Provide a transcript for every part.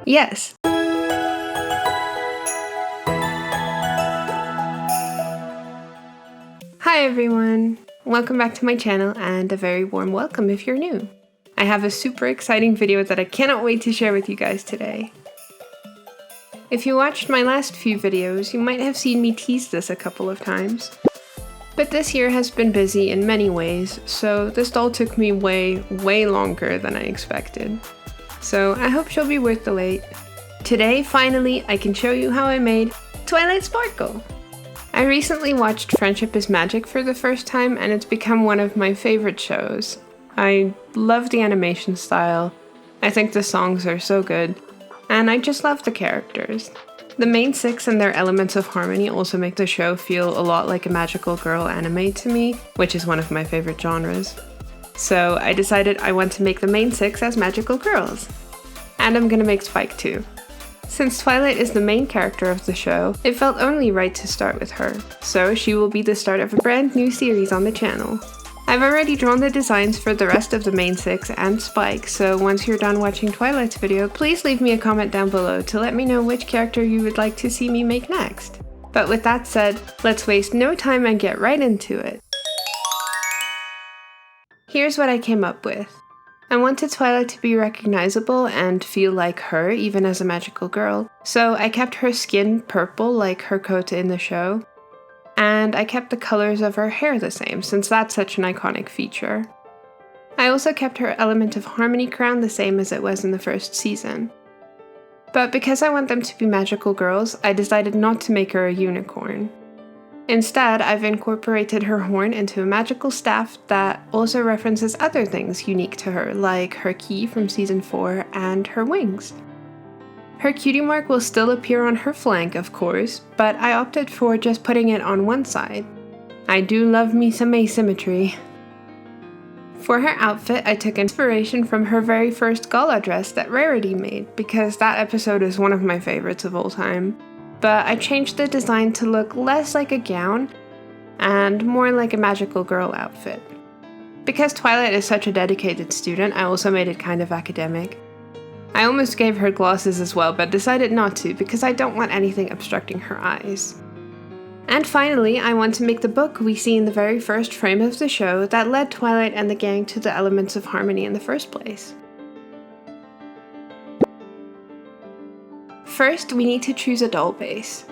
Yes. Hi everyone! Welcome back to my channel and a very warm welcome if you're new. I have a super exciting video that I cannot wait to share with you guys today. If you watched my last few videos, you might have seen me tease this a couple of times. But this year has been busy in many ways, so this doll took me way longer than I expected. So I hope she'll be worth the wait. Today, finally, I can show you how I made Twilight Sparkle! I recently watched Friendship is Magic for the first time and it's become one of my favorite shows. I love the animation style, I think the songs are so good, and I just love the characters. The main six and their elements of harmony also make the show feel a lot like a magical girl anime to me, which is one of my favorite genres. So I decided I want to make the main six as magical girls. And I'm gonna make Spike too. Since Twilight is the main character of the show, it felt only right to start with her, so she will be the start of a brand new series on the channel. I've already drawn the designs for the rest of the main six and Spike, so once you're done watching Twilight's video, please leave me a comment down below to let me know which character you would like to see me make next. But with that said, let's waste no time and get right into it. Here's what I came up with. I wanted Twilight to be recognizable and feel like her even as a magical girl, so I kept her skin purple like her coat in the show. And I kept the colors of her hair the same, since that's such an iconic feature. I also kept her element of harmony crown the same as it was in the first season. But because I want them to be magical girls, I decided not to make her a unicorn. Instead, I've incorporated her horn into a magical staff that also references other things unique to her, like her key from season 4 and her wings. Her cutie mark will still appear on her flank, of course, but I opted for just putting it on one side. I do love me some asymmetry. For her outfit, I took inspiration from her very first gala dress that Rarity made, because that episode is one of my favorites of all time. But I changed the design to look less like a gown and more like a magical girl outfit. Because Twilight is such a dedicated student, I also made it kind of academic. I almost gave her glasses as well, but decided not to because I don't want anything obstructing her eyes. And finally, I want to make the book we see in the very first frame of the show that led Twilight and the gang to the elements of harmony in the first place. First, we need to choose a doll base.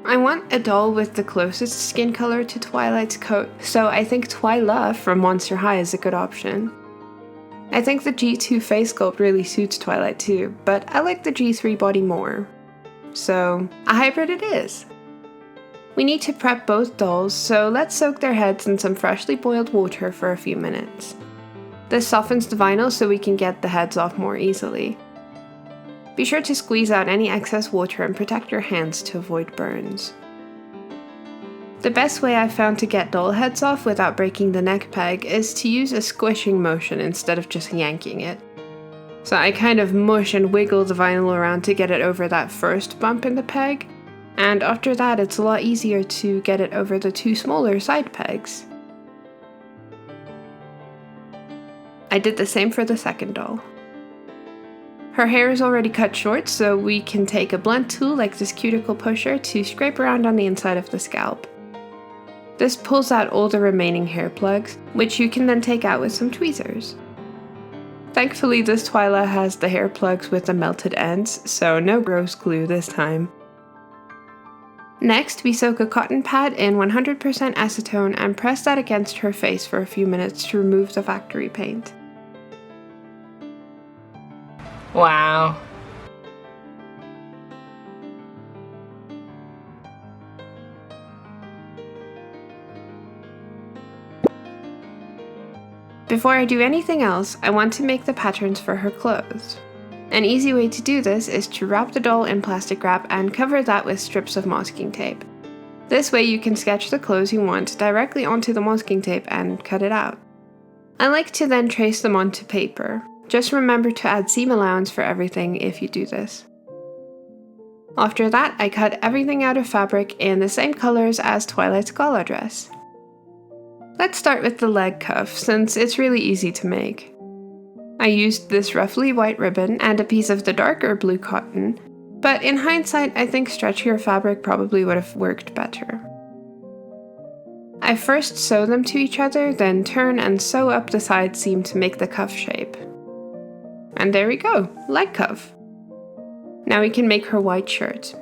I want a doll with the closest skin color to Twilight's coat, so I think Twyla from Monster High is a good option. I think the G2 face sculpt really suits Twilight too, but I like the G3 body more. So, a hybrid it is! We need to prep both dolls, so let's soak their heads in some freshly boiled water for a few minutes. This softens the vinyl so we can get the heads off more easily. Be sure to squeeze out any excess water and protect your hands to avoid burns. The best way I've found to get doll heads off without breaking the neck peg is to use a squishing motion instead of just yanking it. So I kind of mush and wiggle the vinyl around to get it over that first bump in the peg, and after that it's a lot easier to get it over the two smaller side pegs. I did the same for the second doll. Her hair is already cut short, so we can take a blunt tool like this cuticle pusher to scrape around on the inside of the scalp. This pulls out all the remaining hair plugs, which you can then take out with some tweezers. Thankfully, this Twyla has the hair plugs with the melted ends, so no gross glue this time. Next, we soak a cotton pad in 100% acetone and press that against her face for a few minutes to remove the factory paint. Wow. Before I do anything else, I want to make the patterns for her clothes. An easy way to do this is to wrap the doll in plastic wrap and cover that with strips of masking tape. This way you can sketch the clothes you want directly onto the masking tape and cut it out. I like to then trace them onto paper. Just remember to add seam allowance for everything if you do this. After that, I cut everything out of fabric in the same colors as Twilight's gala dress. Let's start with the leg cuff, since it's really easy to make. I used this roughly white ribbon and a piece of the darker blue cotton, but in hindsight I think stretchier fabric probably would have worked better. I first sew them to each other, then turn and sew up the side seam to make the cuff shape. And there we go, leg cuff. Now we can make her white shirt.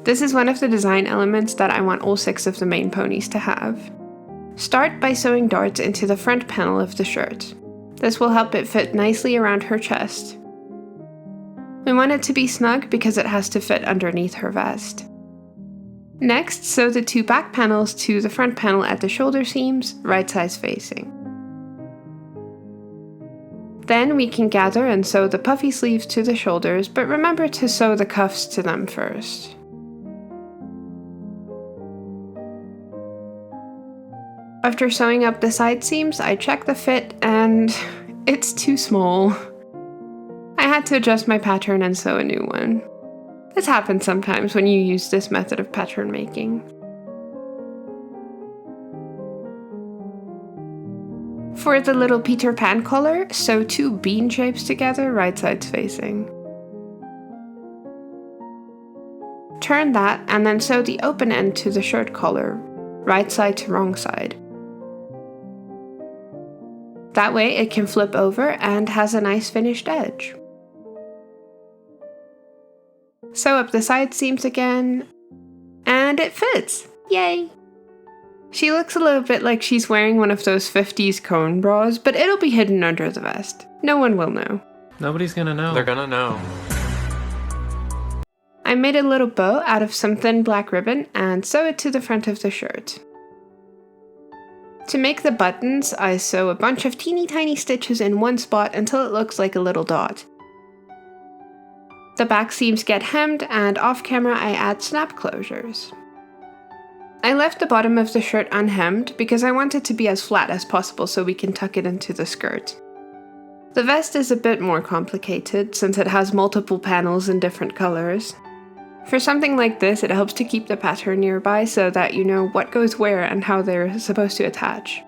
This is one of the design elements that I want all 6 of the main ponies to have. Start by sewing darts into the front panel of the shirt. This will help it fit nicely around her chest. We want it to be snug because it has to fit underneath her vest. Next, sew the 2 back panels to the front panel at the shoulder seams, right sides facing. Then we can gather and sew the puffy sleeves to the shoulders, but remember to sew the cuffs to them first. After sewing up the side seams, I check the fit and it's too small. I had to adjust my pattern and sew a new one. This happens sometimes when you use this method of pattern making. For the little Peter Pan collar, sew 2 bean shapes together, right sides facing. Turn that and then sew the open end to the shirt collar, right side to wrong side. That way it can flip over and has a nice finished edge. Sew up the side seams again, and it fits! Yay! She looks a little bit like she's wearing one of those 50s cone bras, but it'll be hidden under the vest. No one will know. Nobody's gonna know. They're gonna know. I made a little bow out of some thin black ribbon and sew it to the front of the shirt. To make the buttons, I sew a bunch of teeny tiny stitches in one spot until it looks like a little dot. The back seams get hemmed, and off camera I add snap closures. I left the bottom of the shirt unhemmed because I want it to be as flat as possible so we can tuck it into the skirt. The vest is a bit more complicated since it has multiple panels in different colors. For something like this, it helps to keep the pattern nearby so that you know what goes where and how they're supposed to attach.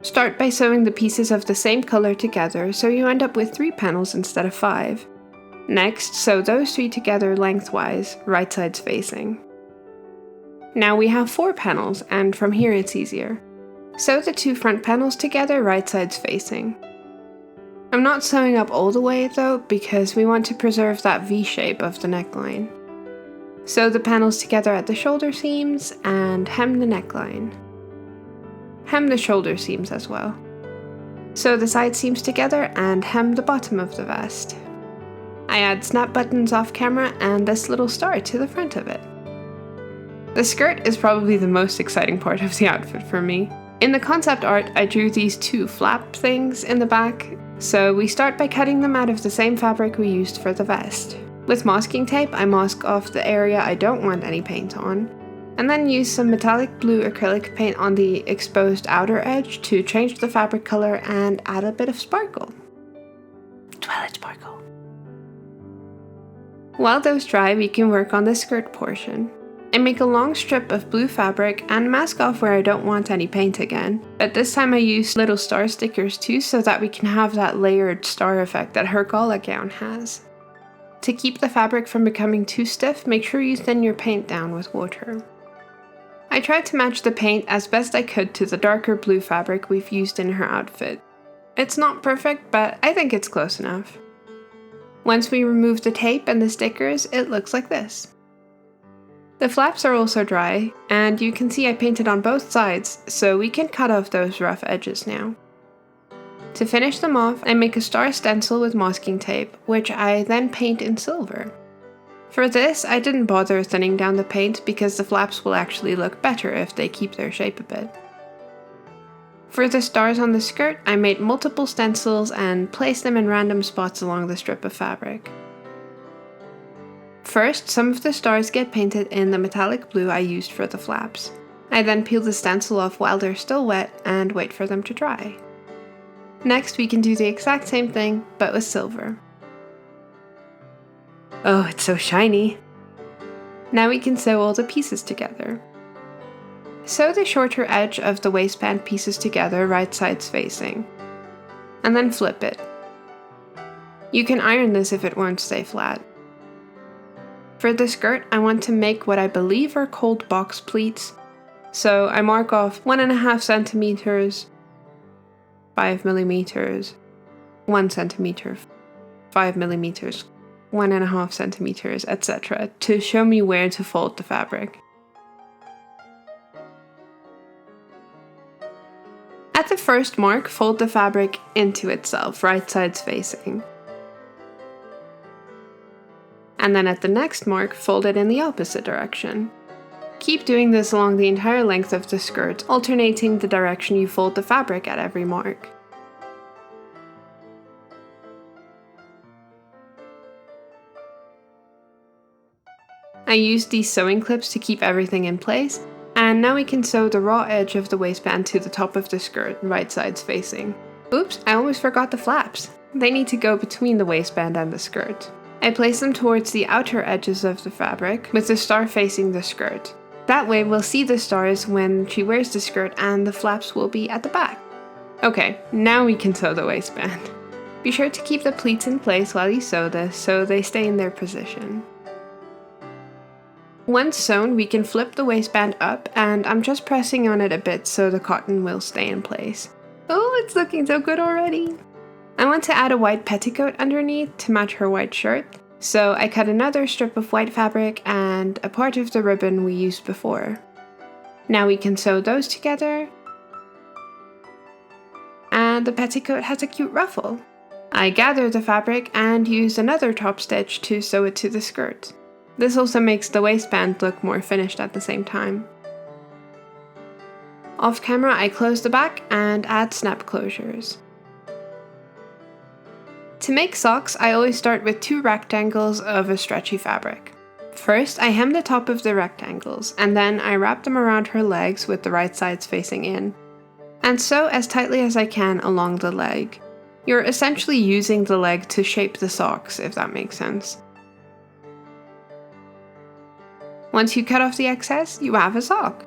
Start by sewing the pieces of the same color together so you end up with 3 panels instead of 5. Next, sew those 3 together lengthwise, right sides facing. Now we have 4 panels, and from here it's easier. Sew the 2 front panels together, right sides facing. I'm not sewing up all the way though, because we want to preserve that V shape of the neckline. Sew the panels together at the shoulder seams, and hem the neckline. Hem the shoulder seams as well. Sew the side seams together and hem the bottom of the vest. I add snap buttons off camera and this little star to the front of it. The skirt is probably the most exciting part of the outfit for me. In the concept art, I drew these 2 flap things in the back, so we start by cutting them out of the same fabric we used for the vest. With masking tape, I mask off the area I don't want any paint on, and then use some metallic blue acrylic paint on the exposed outer edge to change the fabric color and add a bit of sparkle. Twilight sparkle. While those dry, we can work on the skirt portion. I make a long strip of blue fabric and mask off where I don't want any paint again, but this time I use little star stickers too so that we can have that layered star effect that her gala gown has. To keep the fabric from becoming too stiff, make sure you thin your paint down with water. I tried to match the paint as best I could to the darker blue fabric we've used in her outfit. It's not perfect, but I think it's close enough. Once we remove the tape and the stickers, it looks like this. The flaps are also dry, and you can see I painted on both sides, so we can cut off those rough edges now. To finish them off, I make a star stencil with masking tape, which I then paint in silver. For this, I didn't bother thinning down the paint because the flaps will actually look better if they keep their shape a bit. For the stars on the skirt, I made multiple stencils and placed them in random spots along the strip of fabric. First, some of the stars get painted in the metallic blue I used for the flaps. I then peel the stencil off while they're still wet and wait for them to dry. Next, we can do the exact same thing, but with silver. Oh, it's so shiny! Now we can sew all the pieces together. Sew the shorter edge of the waistband pieces together, right sides facing, and then flip it. You can iron this if it won't stay flat. For the skirt, I want to make what I believe are cold box pleats. So I mark off 1.5 centimeters, 5 millimeters, 1 centimeter, 5 millimeters, 1.5 centimeters, etc. to show me where to fold the fabric. At the first mark, fold the fabric into itself, right sides facing. And then at the next mark, fold it in the opposite direction. Keep doing this along the entire length of the skirt, alternating the direction you fold the fabric at every mark. I used these sewing clips to keep everything in place, and now we can sew the raw edge of the waistband to the top of the skirt, right sides facing. Oops, I almost forgot the flaps. They need to go between the waistband and the skirt. I place them towards the outer edges of the fabric, with the star facing the skirt. That way we'll see the stars when she wears the skirt and the flaps will be at the back. Okay, now we can sew the waistband. Be sure to keep the pleats in place while you sew this so they stay in their position. Once sewn, we can flip the waistband up, and I'm just pressing on it a bit so the cotton will stay in place. Oh, it's looking so good already! I want to add a white petticoat underneath to match her white shirt, so I cut another strip of white fabric and a part of the ribbon we used before. Now we can sew those together, and the petticoat has a cute ruffle. I gather the fabric and use another top stitch to sew it to the skirt. This also makes the waistband look more finished at the same time. Off camera, I close the back and add snap closures. To make socks, I always start with 2 rectangles of a stretchy fabric. First, I hem the top of the rectangles, and then I wrap them around her legs with the right sides facing in, and sew as tightly as I can along the leg. You're essentially using the leg to shape the socks, if that makes sense. Once you cut off the excess, you have a sock.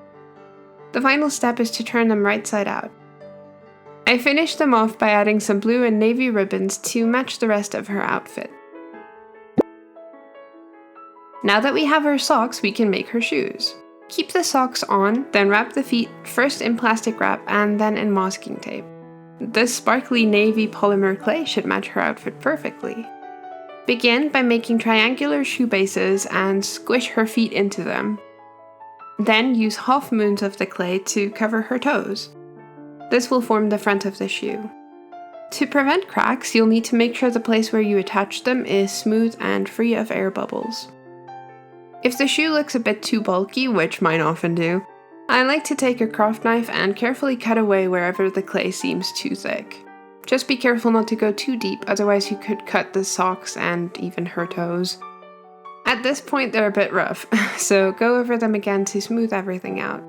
The final step is to turn them right side out. I finished them off by adding some blue and navy ribbons to match the rest of her outfit. Now that we have her socks, we can make her shoes. Keep the socks on, then wrap the feet first in plastic wrap and then in masking tape. This sparkly navy polymer clay should match her outfit perfectly. Begin by making triangular shoe bases and squish her feet into them. Then use half moons of the clay to cover her toes. This will form the front of the shoe. To prevent cracks, you'll need to make sure the place where you attach them is smooth and free of air bubbles. If the shoe looks a bit too bulky, which mine often do, I like to take a craft knife and carefully cut away wherever the clay seems too thick. Just be careful not to go too deep, otherwise you could cut the socks and even her toes. At this point they're a bit rough, so go over them again to smooth everything out.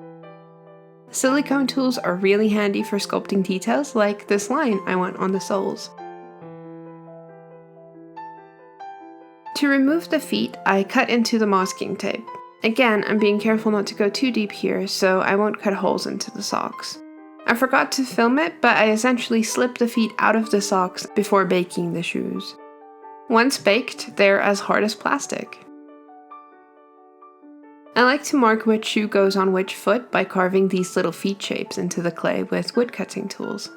Silicone tools are really handy for sculpting details like this line I want on the soles. To remove the feet, I cut into the masking tape. Again, I'm being careful not to go too deep here, so I won't cut holes into the socks. I forgot to film it, but I essentially slipped the feet out of the socks before baking the shoes. Once baked, they're as hard as plastic. I like to mark which shoe goes on which foot by carving these little feet shapes into the clay with woodcutting tools.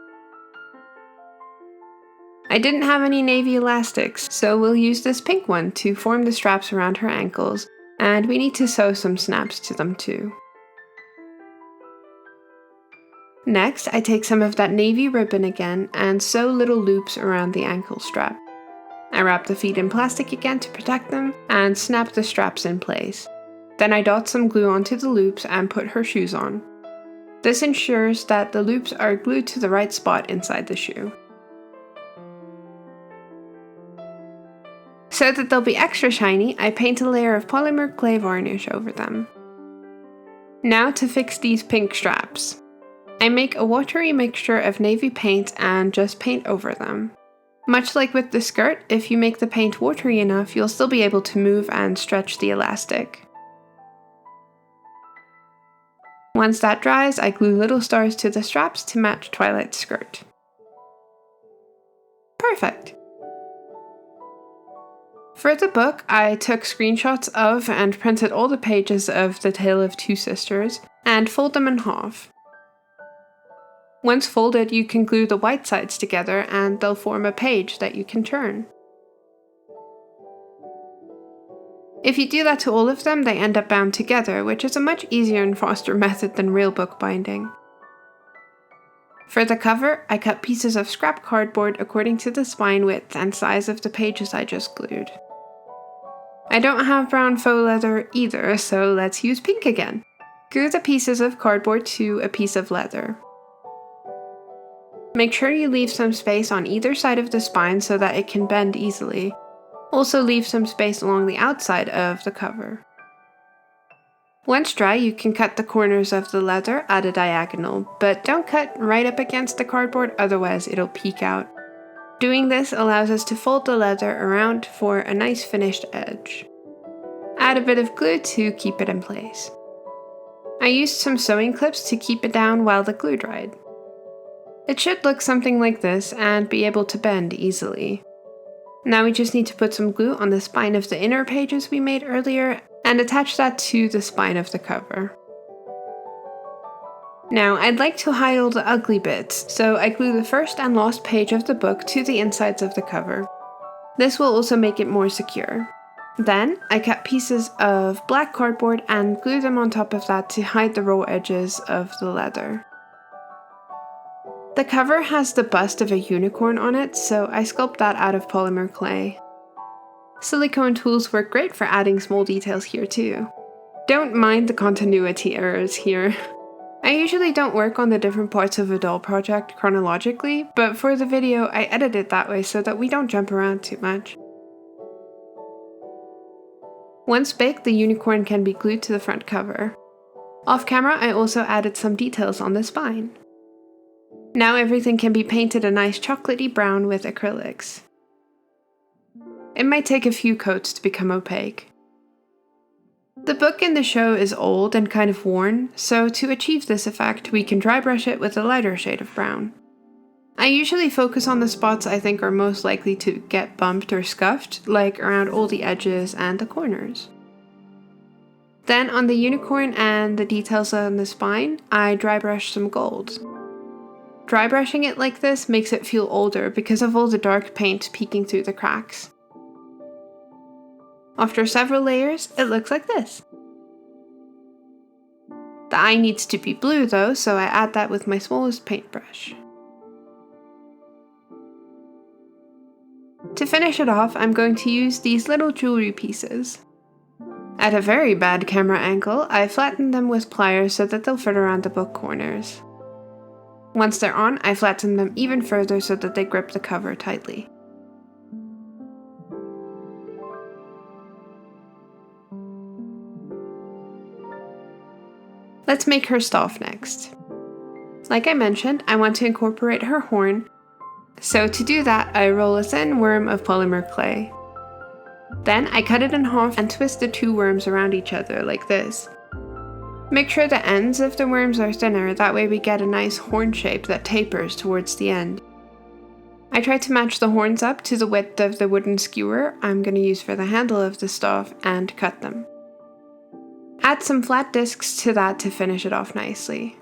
I didn't have any navy elastics, so we'll use this pink one to form the straps around her ankles, and we need to sew some snaps to them too. Next, I take some of that navy ribbon again and sew little loops around the ankle strap. I wrap the feet in plastic again to protect them and snap the straps in place. Then I dot some glue onto the loops and put her shoes on. This ensures that the loops are glued to the right spot inside the shoe. So that they'll be extra shiny, I paint a layer of polymer clay varnish over them. Now to fix these pink straps. I make a watery mixture of navy paint and just paint over them. Much like with the skirt, if you make the paint watery enough, you'll still be able to move and stretch the elastic. Once that dries, I glue little stars to the straps to match Twilight's skirt. Perfect! For the book, I took screenshots of and printed all the pages of The Tale of Two Sisters and fold them in half. Once folded, you can glue the white sides together and they'll form a page that you can turn. If you do that to all of them, they end up bound together, which is a much easier and faster method than real book binding. For the cover, I cut pieces of scrap cardboard according to the spine width and size of the pages I just glued. I don't have brown faux leather either, so let's use pink again. Glue the pieces of cardboard to a piece of leather. Make sure you leave some space on either side of the spine so that it can bend easily. Also leave some space along the outside of the cover. Once dry, you can cut the corners of the leather at a diagonal, but don't cut right up against the cardboard, otherwise it'll peek out. Doing this allows us to fold the leather around for a nice finished edge. Add a bit of glue to keep it in place. I used some sewing clips to keep it down while the glue dried. It should look something like this and be able to bend easily. Now we just need to put some glue on the spine of the inner pages we made earlier and attach that to the spine of the cover. Now I'd like to hide all the ugly bits, so I glue the first and last page of the book to the insides of the cover. This will also make it more secure. Then I cut pieces of black cardboard and glue them on top of that to hide the raw edges of the leather. The cover has the bust of a unicorn on it, so I sculpt that out of polymer clay. Silicone tools work great for adding small details here too. Don't mind the continuity errors here. I usually don't work on the different parts of a doll project chronologically, but for the video I edit it that way so that we don't jump around too much. Once baked, the unicorn can be glued to the front cover. Off camera, I also added some details on the spine. Now everything can be painted a nice chocolatey brown with acrylics. It might take a few coats to become opaque. The book in the show is old and kind of worn, so to achieve this effect, we can dry brush it with a lighter shade of brown. I usually focus on the spots I think are most likely to get bumped or scuffed, like around all the edges and the corners. Then on the unicorn and the details on the spine, I dry brush some gold. Dry brushing it like this makes it feel older because of all the dark paint peeking through the cracks. After several layers, it looks like this. The eye needs to be blue though, so I add that with my smallest paintbrush. To finish it off, I'm going to use these little jewelry pieces. At a very bad camera angle, I flatten them with pliers so that they'll fit around the book corners. Once they're on, I flatten them even further so that they grip the cover tightly. Let's make her staff next. Like I mentioned, I want to incorporate her horn, so to do that I roll a thin worm of polymer clay. Then I cut it in half and twist the two worms around each other like this. Make sure the ends of the worms are thinner, that way we get a nice horn shape that tapers towards the end. I try to match the horns up to the width of the wooden skewer I'm going to use for the handle of the staff and cut them. Add some flat discs to that to finish it off nicely.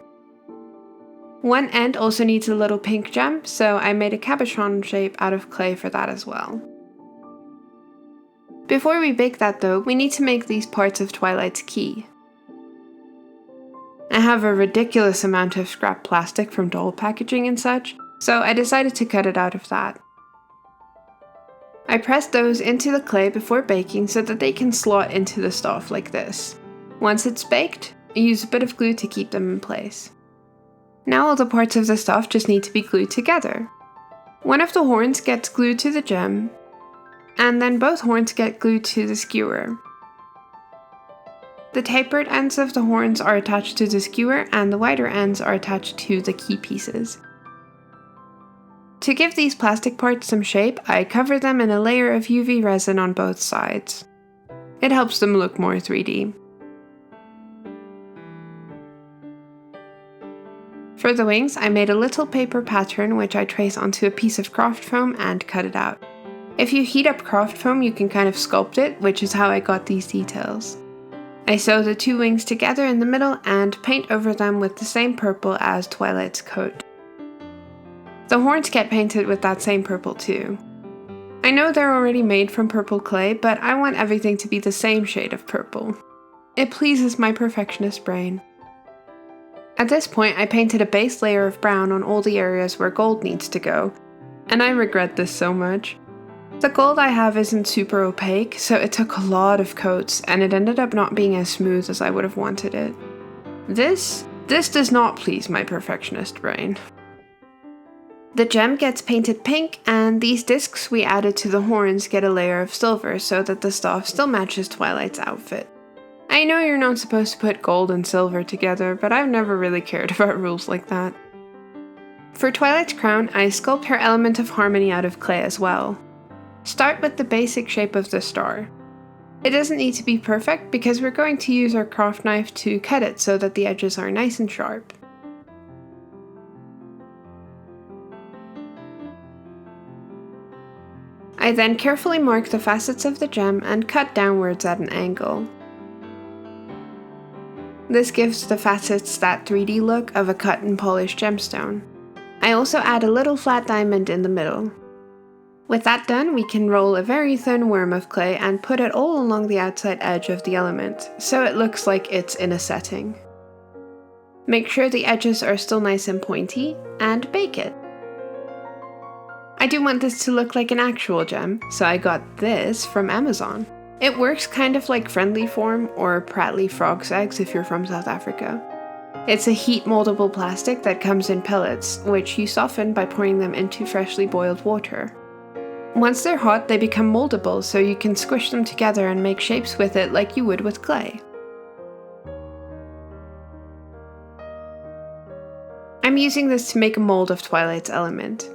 One end also needs a little pink gem, so I made a cabochon shape out of clay for that as well. Before we bake that though, we need to make these parts of Twilight's key. I have a ridiculous amount of scrap plastic from doll packaging and such, so I decided to cut it out of that. I pressed those into the clay before baking so that they can slot into the staff like this. Once it's baked, I use a bit of glue to keep them in place. Now all the parts of the staff just need to be glued together. One of the horns gets glued to the gem, and then both horns get glued to the skewer. The tapered ends of the horns are attached to the skewer and the wider ends are attached to the key pieces. To give these plastic parts some shape, I cover them in a layer of UV resin on both sides. It helps them look more 3D. For the wings, I made a little paper pattern which I trace onto a piece of craft foam and cut it out. If you heat up craft foam, you can kind of sculpt it, which is how I got these details. I sew the two wings together in the middle and paint over them with the same purple as Twilight's coat. The horns get painted with that same purple too. I know they're already made from purple clay, but I want everything to be the same shade of purple. It pleases my perfectionist brain. At this point, I painted a base layer of brown on all the areas where gold needs to go, and I regret this so much. The gold I have isn't super opaque, so it took a lot of coats, and it ended up not being as smooth as I would have wanted it. This does not please my perfectionist brain. The gem gets painted pink, and these discs we added to the horns get a layer of silver so that the staff still matches Twilight's outfit. I know you're not supposed to put gold and silver together, but I've never really cared about rules like that. For Twilight's crown, I sculpt her element of harmony out of clay as well. Start with the basic shape of the star. It doesn't need to be perfect because we're going to use our craft knife to cut it so that the edges are nice and sharp. I then carefully mark the facets of the gem and cut downwards at an angle. This gives the facets that 3D look of a cut and polished gemstone. I also add a little flat diamond in the middle. With that done, we can roll a very thin worm of clay and put it all along the outside edge of the element, so it looks like it's in a setting. Make sure the edges are still nice and pointy, and bake it. I do want this to look like an actual gem, so I got this from Amazon. It works kind of like friendly form or Pratley frog's eggs if you're from South Africa. It's a heat moldable plastic that comes in pellets, which you soften by pouring them into freshly boiled water. Once they're hot, they become moldable, so you can squish them together and make shapes with it like you would with clay. I'm using this to make a mold of Twilight's element.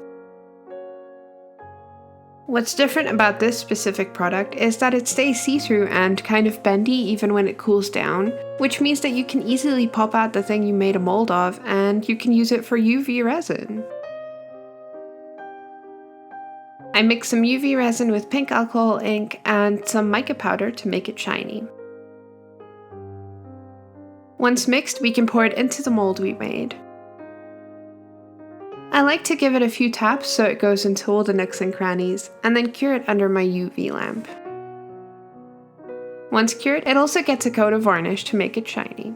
What's different about this specific product is that it stays see-through and kind of bendy even when it cools down, which means that you can easily pop out the thing you made a mold of and you can use it for UV resin. I mix some UV resin with pink alcohol ink and some mica powder to make it shiny. Once mixed, we can pour it into the mold we made. I like to give it a few taps so it goes into all the nooks and crannies, and then cure it under my UV lamp. Once cured, it also gets a coat of varnish to make it shiny.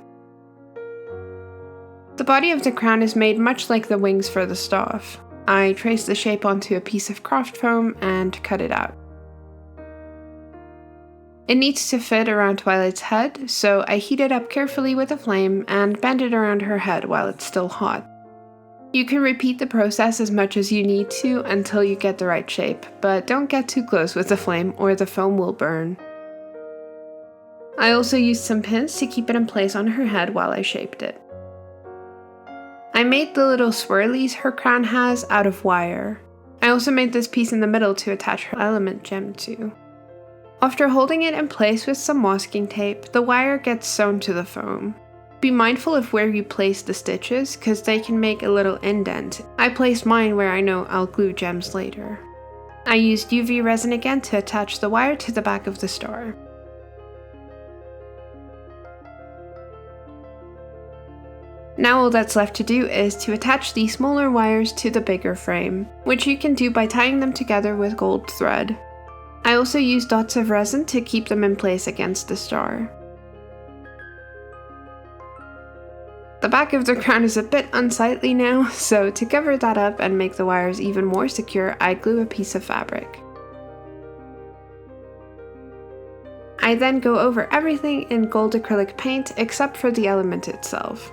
The body of the crown is made much like the wings for the staff. I trace the shape onto a piece of craft foam and cut it out. It needs to fit around Twilight's head, so I heat it up carefully with a flame and bend it around her head while it's still hot. You can repeat the process as much as you need to until you get the right shape, but don't get too close with the flame or the foam will burn. I also used some pins to keep it in place on her head while I shaped it. I made the little swirlies her crown has out of wire. I also made this piece in the middle to attach her element gem to. After holding it in place with some masking tape, the wire gets sewn to the foam. Be mindful of where you place the stitches, because they can make a little indent. I placed mine where I know I'll glue gems later. I used UV resin again to attach the wire to the back of the star. Now all that's left to do is to attach these smaller wires to the bigger frame, which you can do by tying them together with gold thread. I also used dots of resin to keep them in place against the star. The back of the crown is a bit unsightly now, so to cover that up and make the wires even more secure, I glue a piece of fabric. I then go over everything in gold acrylic paint except for the element itself.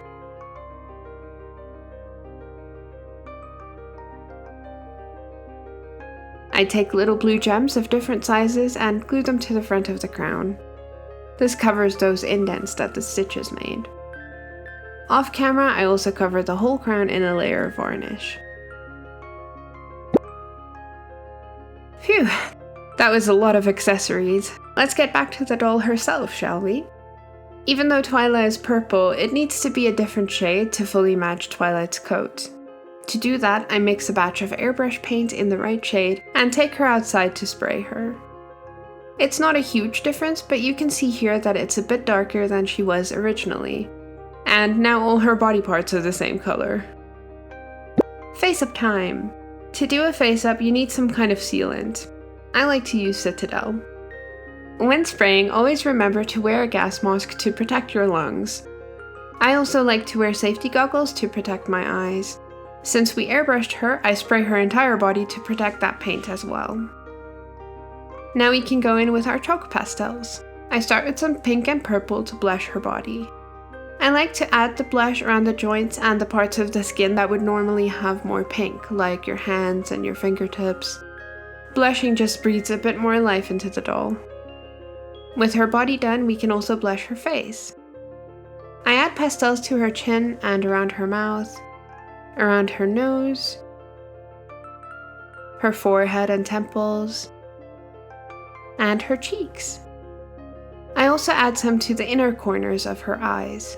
I take little blue gems of different sizes and glue them to the front of the crown. This covers those indents that the stitches made. Off camera, I also cover the whole crown in a layer of varnish. Phew, that was a lot of accessories. Let's get back to the doll herself, shall we? Even though Twilight is purple, it needs to be a different shade to fully match Twilight's coat. To do that, I mix a batch of airbrush paint in the right shade and take her outside to spray her. It's not a huge difference, but you can see here that it's a bit darker than she was originally. And now all her body parts are the same color. Faceup time! To do a face-up, you need some kind of sealant. I like to use Citadel. When spraying, always remember to wear a gas mask to protect your lungs. I also like to wear safety goggles to protect my eyes. Since we airbrushed her, I spray her entire body to protect that paint as well. Now we can go in with our chalk pastels. I start with some pink and purple to blush her body. I like to add the blush around the joints and the parts of the skin that would normally have more pink, like your hands and your fingertips. Blushing just breathes a bit more life into the doll. With her body done, we can also blush her face. I add pastels to her chin and around her mouth, around her nose, her forehead and temples, and her cheeks. I also add some to the inner corners of her eyes.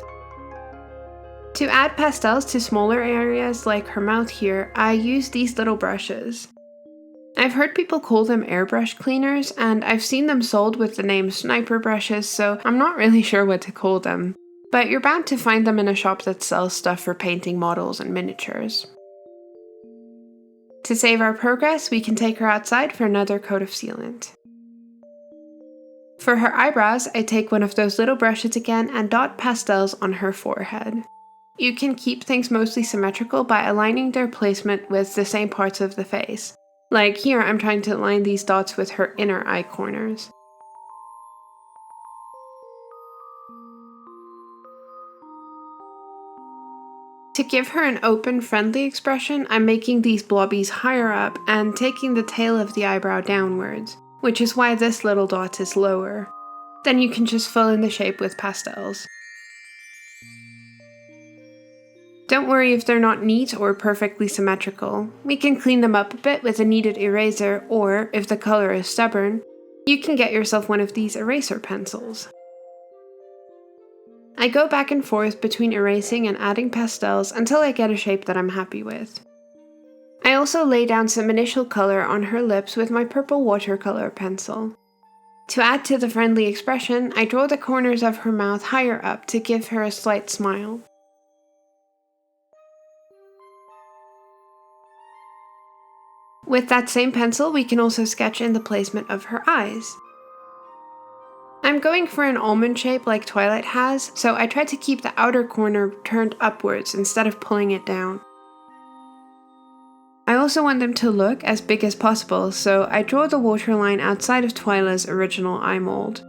To add pastels to smaller areas like her mouth here, I use these little brushes. I've heard people call them airbrush cleaners, and I've seen them sold with the name sniper brushes, so I'm not really sure what to call them. But you're bound to find them in a shop that sells stuff for painting models and miniatures. To save our progress, we can take her outside for another coat of sealant. For her eyebrows, I take one of those little brushes again and dot pastels on her forehead. You can keep things mostly symmetrical by aligning their placement with the same parts of the face. Like here, I'm trying to align these dots with her inner eye corners. To give her an open, friendly expression, I'm making these blobbies higher up and taking the tail of the eyebrow downwards, which is why this little dot is lower. Then you can just fill in the shape with pastels. Don't worry if they're not neat or perfectly symmetrical. We can clean them up a bit with a kneaded eraser, or if the color is stubborn, you can get yourself one of these eraser pencils. I go back and forth between erasing and adding pastels until I get a shape that I'm happy with. I also lay down some initial color on her lips with my purple watercolor pencil. To add to the friendly expression, I draw the corners of her mouth higher up to give her a slight smile. With that same pencil, we can also sketch in the placement of her eyes. I'm going for an almond shape like Twilight has, so I try to keep the outer corner turned upwards instead of pulling it down. I also want them to look as big as possible, so I draw the waterline outside of Twila's original eye mold.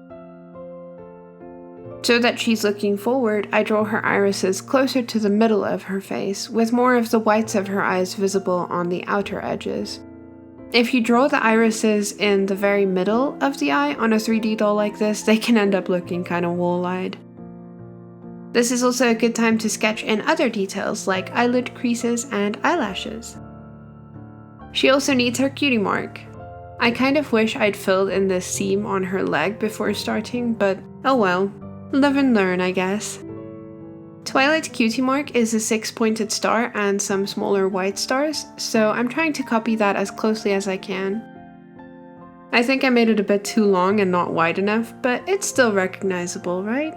So that she's looking forward, I draw her irises closer to the middle of her face, with more of the whites of her eyes visible on the outer edges. If you draw the irises in the very middle of the eye on a 3D doll like this, they can end up looking kind of wall-eyed. This is also a good time to sketch in other details like eyelid creases and eyelashes. She also needs her cutie mark. I kind of wish I'd filled in this seam on her leg before starting, but oh well. Live and learn, I guess. Twilight's cutie mark is a 6-pointed star and some smaller white stars, so I'm trying to copy that as closely as I can. I think I made it a bit too long and not wide enough, but it's still recognizable, right?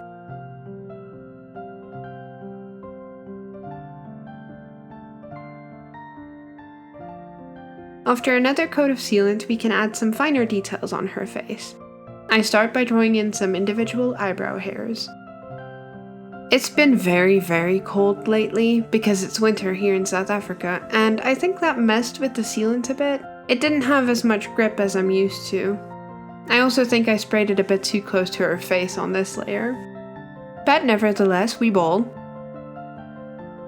After another coat of sealant, we can add some finer details on her face. I start by drawing in some individual eyebrow hairs. It's been very, very cold lately because it's winter here in South Africa, and I think that messed with the sealant a bit. It didn't have as much grip as I'm used to. I also think I sprayed it a bit too close to her face on this layer. But nevertheless, we bowl.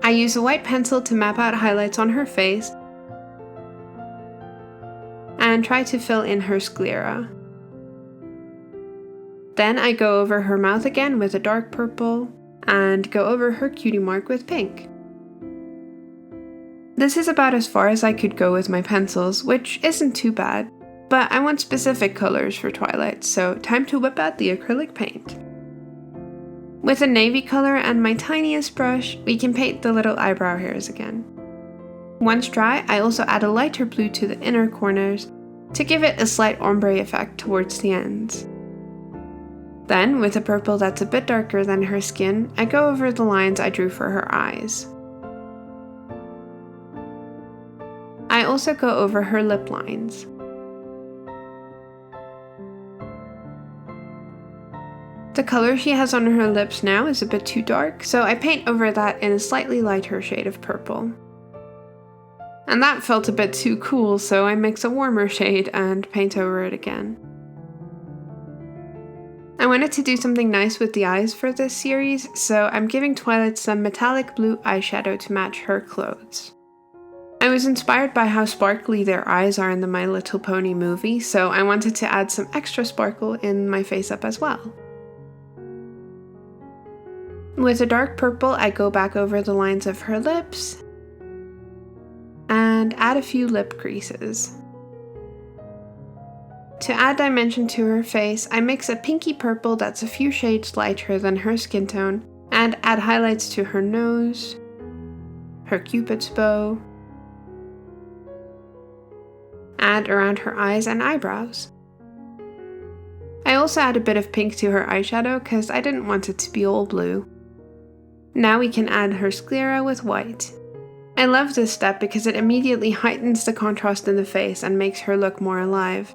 I use a white pencil to map out highlights on her face and try to fill in her sclera. Then I go over her mouth again with a dark purple, and go over her cutie mark with pink. This is about as far as I could go with my pencils, which isn't too bad, but I want specific colors for Twilight, so time to whip out the acrylic paint. With a navy color and my tiniest brush, we can paint the little eyebrow hairs again. Once dry, I also add a lighter blue to the inner corners to give it a slight ombre effect towards the ends. Then, with a purple that's a bit darker than her skin, I go over the lines I drew for her eyes. I also go over her lip lines. The color she has on her lips now is a bit too dark, so I paint over that in a slightly lighter shade of purple. And that felt a bit too cool, so I mix a warmer shade and paint over it again. I wanted to do something nice with the eyes for this series, so I'm giving Twilight some metallic blue eyeshadow to match her clothes. I was inspired by how sparkly their eyes are in the My Little Pony movie, so I wanted to add some extra sparkle in my Faceup as well. With a dark purple, I go back over the lines of her lips and add a few lip creases. To add dimension to her face, I mix a pinky purple that's a few shades lighter than her skin tone and add highlights to her nose, her cupid's bow, and around her eyes and eyebrows. I also add a bit of pink to her eyeshadow because I didn't want it to be all blue. Now we can add her sclera with white. I love this step because it immediately heightens the contrast in the face and makes her look more alive.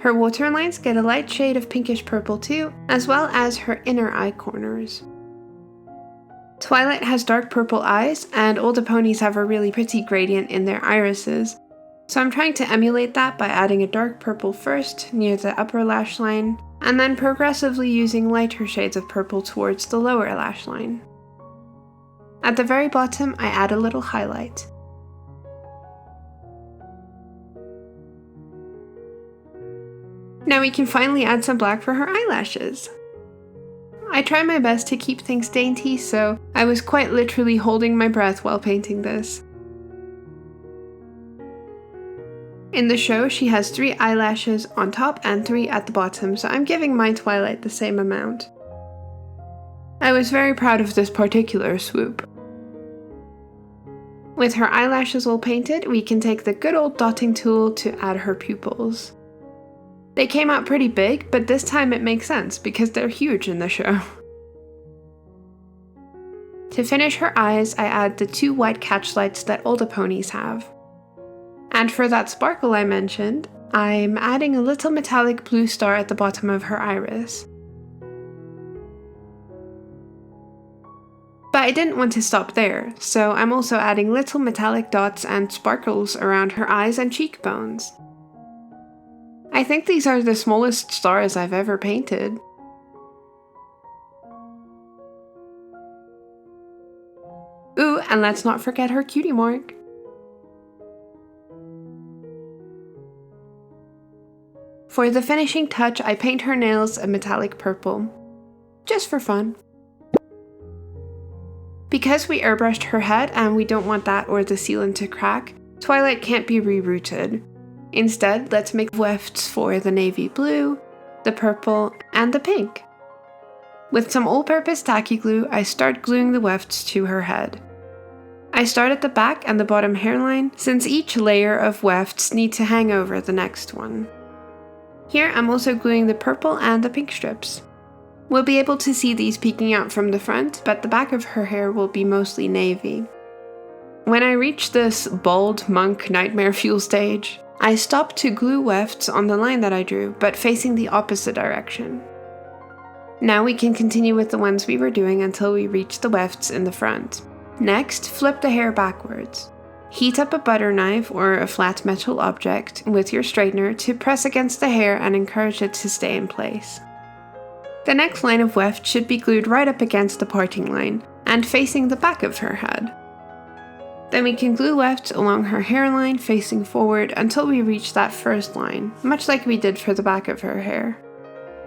Her waterlines get a light shade of pinkish purple too, as well as her inner eye corners. Twilight has dark purple eyes, and all the ponies have a really pretty gradient in their irises, so I'm trying to emulate that by adding a dark purple first near the upper lash line, and then progressively using lighter shades of purple towards the lower lash line. At the very bottom, I add a little highlight. Now we can finally add some black for her eyelashes. I try my best to keep things dainty, so I was quite literally holding my breath while painting this. In the show, she has 3 eyelashes on top and 3 at the bottom, so I'm giving my Twilight the same amount. I was very proud of this particular swoop. With her eyelashes all painted, we can take the good old dotting tool to add her pupils. They came out pretty big, but this time it makes sense because they're huge in the show. To finish her eyes, I add the 2 white catch lights that all the ponies have. And for that sparkle I mentioned, I'm adding a little metallic blue star at the bottom of her iris. But I didn't want to stop there, so I'm also adding little metallic dots and sparkles around her eyes and cheekbones. I think these are the smallest stars I've ever painted. Ooh, and let's not forget her cutie mark. For the finishing touch, I paint her nails a metallic purple, just for fun. Because we airbrushed her head and we don't want that or the sealant to crack, Twilight can't be rerouted. Instead, let's make wefts for the navy blue, the purple, and the pink. With some all-purpose tacky glue, I start gluing the wefts to her head. I start at the back and the bottom hairline, since each layer of wefts need to hang over the next one. Here I'm also gluing the purple and the pink strips. We'll be able to see these peeking out from the front, but the back of her hair will be mostly navy. When I reach this bald monk nightmare fuel stage, I stop to glue wefts on the line that I drew, but facing the opposite direction. Now we can continue with the ones we were doing until we reach the wefts in the front. Next, flip the hair backwards. Heat up a butter knife or a flat metal object with your straightener to press against the hair and encourage it to stay in place. The next line of weft should be glued right up against the parting line and facing the back of her head. Then we can glue wefts along her hairline facing forward until we reach that first line, much like we did for the back of her hair.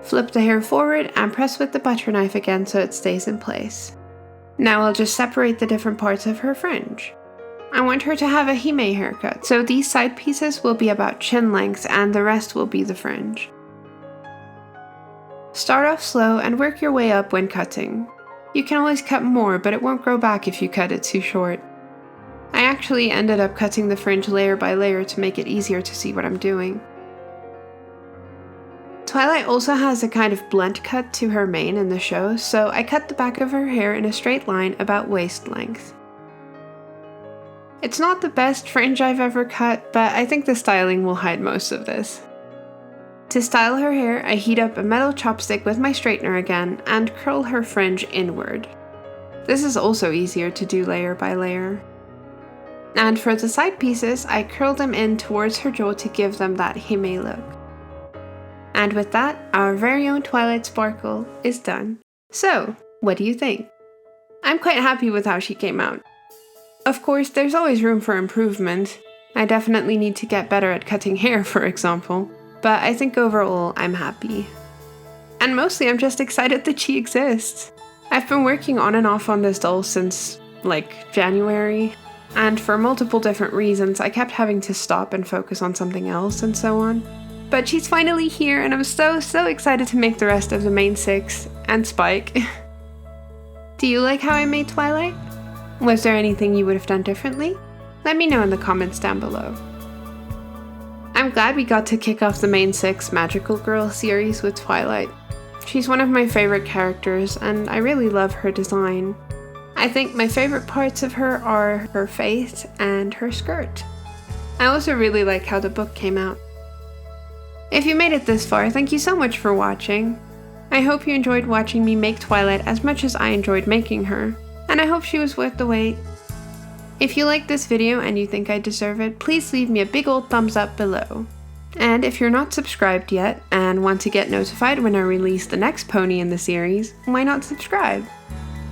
Flip the hair forward and press with the butter knife again so it stays in place. Now I'll just separate the different parts of her fringe. I want her to have a hime haircut, so these side pieces will be about chin length and the rest will be the fringe. Start off slow and work your way up when cutting. You can always cut more, but it won't grow back if you cut it too short. I actually ended up cutting the fringe layer by layer to make it easier to see what I'm doing. Twilight also has a kind of blunt cut to her mane in the show, so I cut the back of her hair in a straight line about waist length. It's not the best fringe I've ever cut, but I think the styling will hide most of this. To style her hair, I heat up a metal chopstick with my straightener again and curl her fringe inward. This is also easier to do layer by layer. And for the side pieces, I curl them in towards her jaw to give them that hime look. And with that, our very own Twilight Sparkle is done. So, what do you think? I'm quite happy with how she came out. Of course, there's always room for improvement. I definitely need to get better at cutting hair, for example, but I think overall I'm happy. And mostly I'm just excited that she exists. I've been working on and off on this doll since, January, and for multiple different reasons I kept having to stop and focus on something else and so on. But she's finally here and I'm so excited to make the rest of the main 6 and Spike. Do you like how I made Twilight? Was there anything you would have done differently? Let me know in the comments down below. I'm glad we got to kick off the main 6 Magical Girl series with Twilight. She's one of my favorite characters and I really love her design. I think my favorite parts of her are her face and her skirt. I also really like how the book came out. If you made it this far, thank you so much for watching. I hope you enjoyed watching me make Twilight as much as I enjoyed making her, and I hope she was worth the wait. If you liked this video and you think I deserve it, please leave me a big old thumbs up below. And if you're not subscribed yet and want to get notified when I release the next pony in the series, why not subscribe?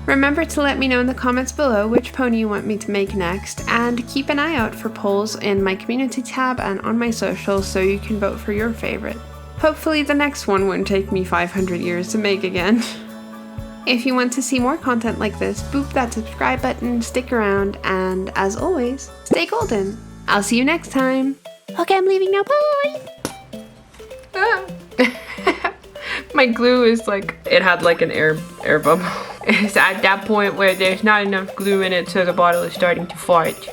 Remember to let me know in the comments below which pony you want me to make next, and keep an eye out for polls in my community tab and on my socials so you can vote for your favorite. Hopefully the next one won't take me 500 years to make again. If you want to see more content like this, boop that subscribe button, stick around, and as always, stay golden. I'll see you next time. Okay, I'm leaving now, bye! My glue is it had an air bubble. It's at that point where there's not enough glue in it so the bottle is starting to fart.